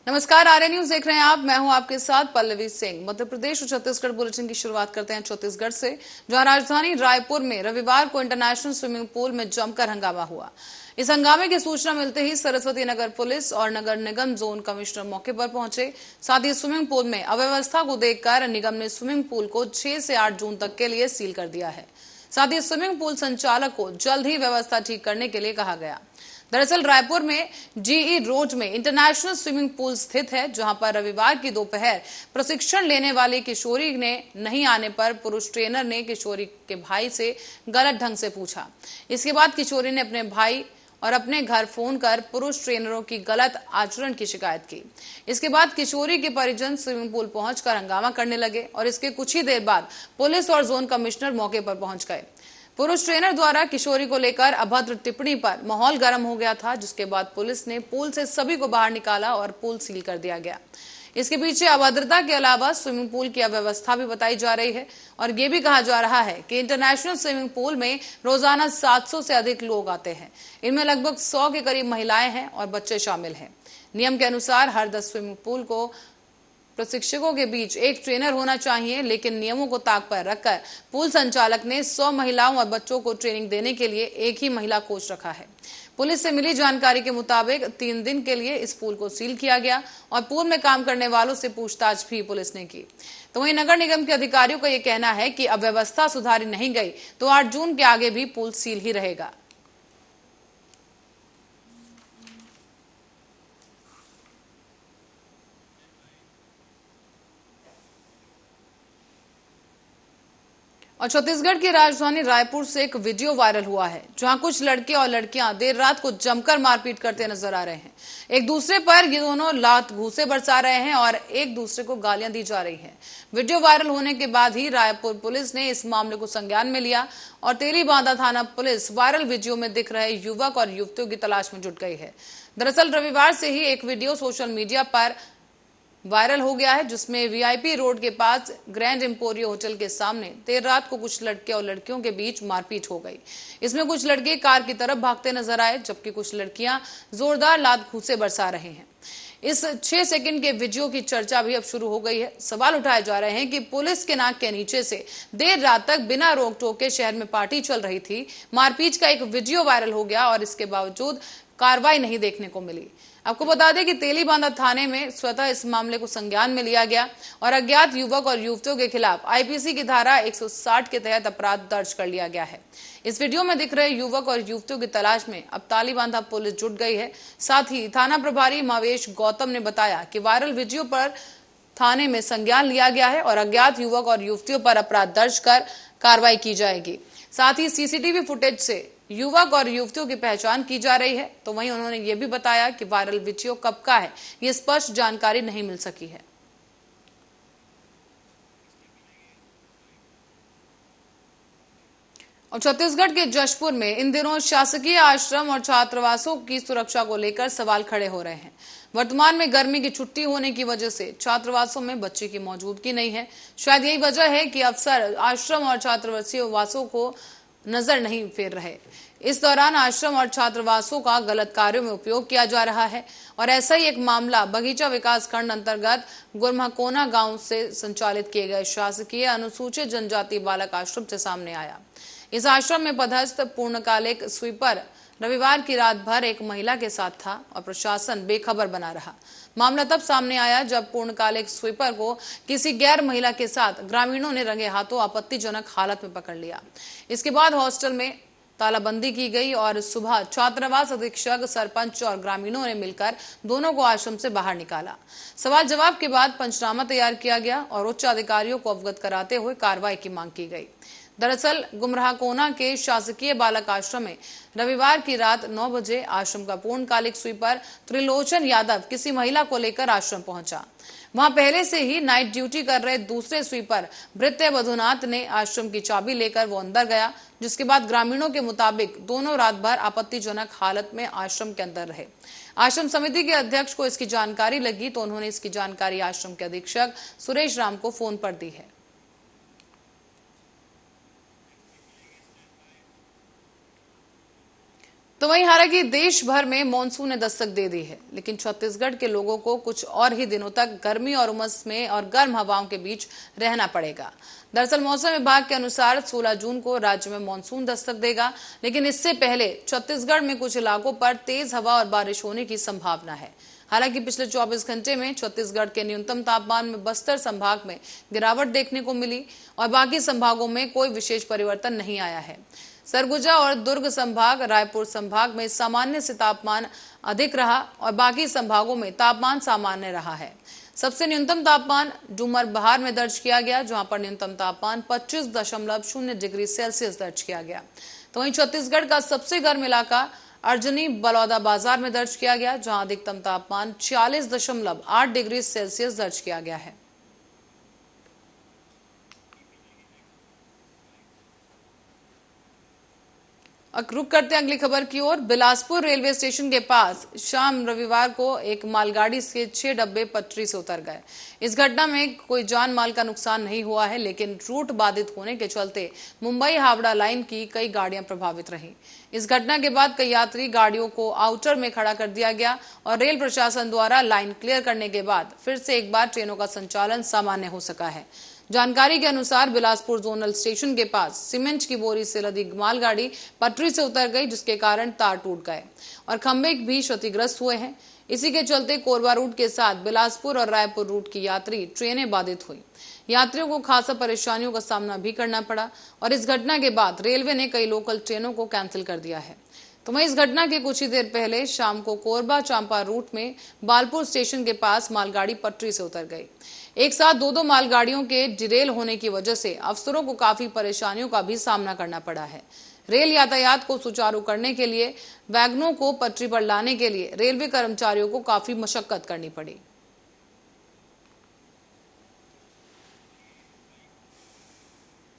नमस्कार, आर्य न्यूज देख रहे हैं आप। मैं हूं आपके साथ पल्लवी सिंह। मध्य प्रदेश और छत्तीसगढ़ बुलेटिन की शुरुआत करते हैं छत्तीसगढ़ से, जहां राजधानी रायपुर में रविवार को इंटरनेशनल स्विमिंग पूल में जमकर हंगामा हुआ। इस हंगामे की सूचना मिलते ही सरस्वती नगर पुलिस और नगर निगम जोन कमिश्नर मौके पर पहुंचे। साथ ही स्विमिंग पूल में अव्यवस्था को देखकर निगम ने स्विमिंग पूल को 6 से 8 जून तक के लिए सील कर दिया है। साथ ही स्विमिंग पूल संचालक को जल्द ही व्यवस्था ठीक करने के लिए कहा गया। दरअसल रायपुर में जीई रोड में इंटरनेशनल स्विमिंग पूल स्थित है, जहां पर रविवार की दोपहर प्रशिक्षण लेने वाली किशोरी ने नहीं आने पर पुरुष ट्रेनर ने किशोरी के भाई से गलत ढंग से पूछा। इसके बाद किशोरी ने अपने भाई और अपने घर फोन कर पुरुष ट्रेनरों की गलत आचरण की शिकायत की। इसके बाद किशोरी के परिजन स्विमिंग पूल पहुंचकर हंगामा करने लगे और इसके कुछ ही देर बाद पुलिस और जोन कमिश्नर मौके पर पहुंच गए। पुरुष ट्रेनर द्वारा किशोरी को लेकर अभद्र टिप्पणी पर माहौल गर्म हो गया था, जिसके बाद पुलिस ने पूल से सभी को बाहर निकाला और पूल सील कर दिया गया। इसके पीछे अभद्रता के अलावा स्विमिंग पूल की अव्यवस्था भी बताई जा रही है और ये भी कहा जा रहा है कि इंटरनेशनल स्विमिंग पूल में रोजाना 700 से अधिक लोग आते हैं। इनमें लगभग 100 के करीब महिलाएं हैं और बच्चे शामिल हैं। नियम के अनुसार हर 10 स्विमिंग पूल को प्रशिक्षकों के बीच एक ट्रेनर होना चाहिए, लेकिन नियमों को ताक पर रखकर पूल संचालक ने 100 महिलाओं और बच्चों को ट्रेनिंग देने के लिए एक ही महिला कोच रखा है। पुलिस से मिली जानकारी के मुताबिक 3 दिन के लिए इस पूल को सील किया गया और पूल में काम करने वालों से पूछताछ भी पुलिस ने की। तो वहीं नगर निगम के अधिकारियों का यह कहना है कि अब व्यवस्था सुधारी नहीं गई तो 8 जून के आगे भी पूल सील ही रहेगा। और छत्तीसगढ़ की राजधानी रायपुर से एक वीडियो वायरल हुआ है, जहां कुछ लड़के और लड़कियां देर रात को जमकर मारपीट करते नजर आ रहे हैं। एक दूसरे पर ये दोनों लात घूंसे बरसा रहे हैं और एक दूसरे को गालियां दी जा रही हैं। वीडियो वायरल होने के बाद ही रायपुर पुलिस ने इस मामले को संज्ञान में लिया और तेलीबांधा थाना पुलिस वायरल वीडियो में दिख रहे युवक और युवतियों की तलाश में जुट गई है। दरअसल रविवार से ही एक वीडियो सोशल मीडिया पर वायरल हो गया है, जिसमें वीआईपी रोड के पास ग्रैंड एम्पोरियो होटल के सामने देर रात को कुछ लड़के और लड़कियों के बीच मारपीट हो गई। इसमें कुछ लड़के कार की तरफ भागते नजर आए, जबकि कुछ लड़कियां जोरदार लात घूंसे बरसा रहे हैं। इस 6 सेकंड के वीडियो की चर्चा भी अब शुरू हो गई है। सवाल उठाए जा रहे हैं कि पुलिस के नाक के नीचे से देर रात तक बिना रोक टोक के शहर में पार्टी चल रही थी, मारपीट का एक वीडियो वायरल हो गया और इसके बावजूद कार्रवाई नहीं देखने को मिली। आपको बता दें कि तेलीबांधा थाने में स्वतः इस मामले को संज्ञान में लिया गया और अज्ञात युवक और युवतियों के खिलाफ आईपीसी की धारा 160 के तहत अपराध दर्ज कर लिया गया है। इस वीडियो में दिख रहे युवक और युवतियों की तलाश में अब तेलीबांधा पुलिस जुट गई है। साथ ही थाना प्रभारी मावेश गौतम ने बताया कि वायरल वीडियो पर थाने में संज्ञान लिया गया है और अज्ञात युवक और युवतियों पर अपराध दर्ज कर कार्रवाई की जाएगी। साथ ही सीसीटीवी फुटेज से युवक और युवतियों की पहचान की जा रही है। तो वहीं उन्होंने ये भी बताया कि वायरल वीडियो कब का है, ये स्पष्ट जानकारी नहीं मिल सकी है। और छत्तीसगढ़ के जशपुर में इन दिनों शासकीय आश्रम और छात्रावासों की सुरक्षा को लेकर सवाल खड़े हो रहे हैं। वर्तमान में गर्मी की छुट्टी होने की वजह से छात्रावासों में बच्चे की मौजूदगी नहीं है। शायद यही वजह है कि अफसर आश्रम और छात्रावासों को नजर नहीं फेर रहे। इस दौरान आश्रम और छात्रावासों का गलत कार्यों में उपयोग किया जा रहा है और ऐसा ही एक मामला बगीचा विकास खंड अंतर्गत गुरमहकोना गांव से संचालित किए गए शासकीय अनुसूचित जनजाति बालक आश्रम से सामने आया। इस आश्रम में पदस्थ पूर्णकालिक स्वीपर रविवार की रात भर एक महिला के साथ था और प्रशासन बेखबर बना रहा। मामला तब सामने आया जब पूर्णकालिक स्वीपर को किसी गैर महिला के साथ ग्रामीणों ने रंगे हाथों आपत्तिजनक हालत में पकड़ लिया। इसके बाद हॉस्टल में तालाबंदी की गई और सुबह छात्रावास अधीक्षक, सरपंच और ग्रामीणों ने मिलकर दोनों को आश्रम से बाहर निकाला। सवाल जवाब के बाद पंचनामा तैयार किया गया और उच्च अधिकारियों को अवगत कराते हुए कार्रवाई की मांग की गई। दरअसल गुमराहकोना के शासकीय बालक आश्रम में रविवार की रात 9 बजे आश्रम का पूर्णकालिक स्वीपर त्रिलोचन यादव किसी महिला को लेकर आश्रम पहुंचा। वहां पहले से ही नाइट ड्यूटी कर रहे दूसरे स्वीपर भृत्य बधुनाथ ने आश्रम की चाबी लेकर वो अंदर गया, जिसके बाद ग्रामीणों के मुताबिक दोनों रात भर आपत्तिजनक हालत में आश्रम के अंदर रहे। आश्रम समिति के अध्यक्ष को इसकी जानकारी लगी तो उन्होंने इसकी जानकारी आश्रम के अधीक्षक सुरेश राम को फोन पर दी है। तो वहीं हालांकि देश भर में मानसून ने दस्तक दे दी है, लेकिन छत्तीसगढ़ के लोगों को कुछ और ही दिनों तक गर्मी और उमस में और गर्म हवाओं के बीच रहना पड़ेगा। दरअसल मौसम विभाग के अनुसार 16 जून को राज्य में मानसून दस्तक देगा, लेकिन इससे पहले छत्तीसगढ़ में कुछ इलाकों पर तेज हवा और बारिश होने की संभावना है। हालांकि पिछले 24 घंटे में छत्तीसगढ़ के न्यूनतम तापमान में बस्तर संभाग में गिरावट देखने को मिली और बाकी संभागों में कोई विशेष परिवर्तन नहीं आया है। सरगुजा और दुर्ग संभाग, रायपुर संभाग में सामान्य से तापमान अधिक रहा और बाकी संभागों में तापमान सामान्य रहा है। सबसे न्यूनतम तापमान डूमरबहार में दर्ज किया गया, जहां पर न्यूनतम तापमान 25.0 डिग्री सेल्सियस दर्ज किया गया। तो वहीं छत्तीसगढ़ का सबसे गर्म इलाका अर्जुनी बलौदाबाजार में दर्ज किया गया, जहां अधिकतम तापमान 46.8 डिग्री सेल्सियस दर्ज किया गया है। रुक करते हैं अगली खबर की ओर। बिलासपुर रेलवे स्टेशन के पास शाम रविवार को एक मालगाड़ी से 6 डब्बे पटरी से उतर गए। इस घटना में कोई जान माल का नुकसान नहीं हुआ है, लेकिन रूट बाधित होने के चलते मुंबई हावड़ा लाइन की कई गाड़ियां प्रभावित रहीं। इस घटना के बाद कई यात्री गाड़ियों को आउटर में खड़ा कर दिया गया और रेल प्रशासन द्वारा लाइन क्लियर करने के बाद फिर से एक बार ट्रेनों का संचालन सामान्य हो सका है। जानकारी के अनुसार बिलासपुर जोनल स्टेशन के पास सीमेंट की बोरी से लदी मालगाड़ी पटरी से उतर गई, जिसके कारण तार टूट गए और खंभे भी क्षतिग्रस्त हुए हैं। इसी के चलते कोरबा रूट के साथ बिलासपुर और रायपुर रूट की यात्री ट्रेनें बाधित हुई। यात्रियों को खासा परेशानियों का सामना भी करना पड़ा और इस घटना के बाद रेलवे ने कई लोकल ट्रेनों को कैंसिल कर दिया है। तो वहीं इस घटना के कुछ ही देर पहले शाम को कोरबा चांपा रूट में बालपुर स्टेशन के पास मालगाड़ी पटरी से उतर गई। एक साथ दो मालगाड़ियों के डिरेल होने की वजह से अफसरों को काफी परेशानियों का भी सामना करना पड़ा है। रेल यातायात को सुचारू करने के लिए वैगनों को पटरी पर लाने के लिए रेलवे कर्मचारियों को काफी मशक्कत करनी पड़ी।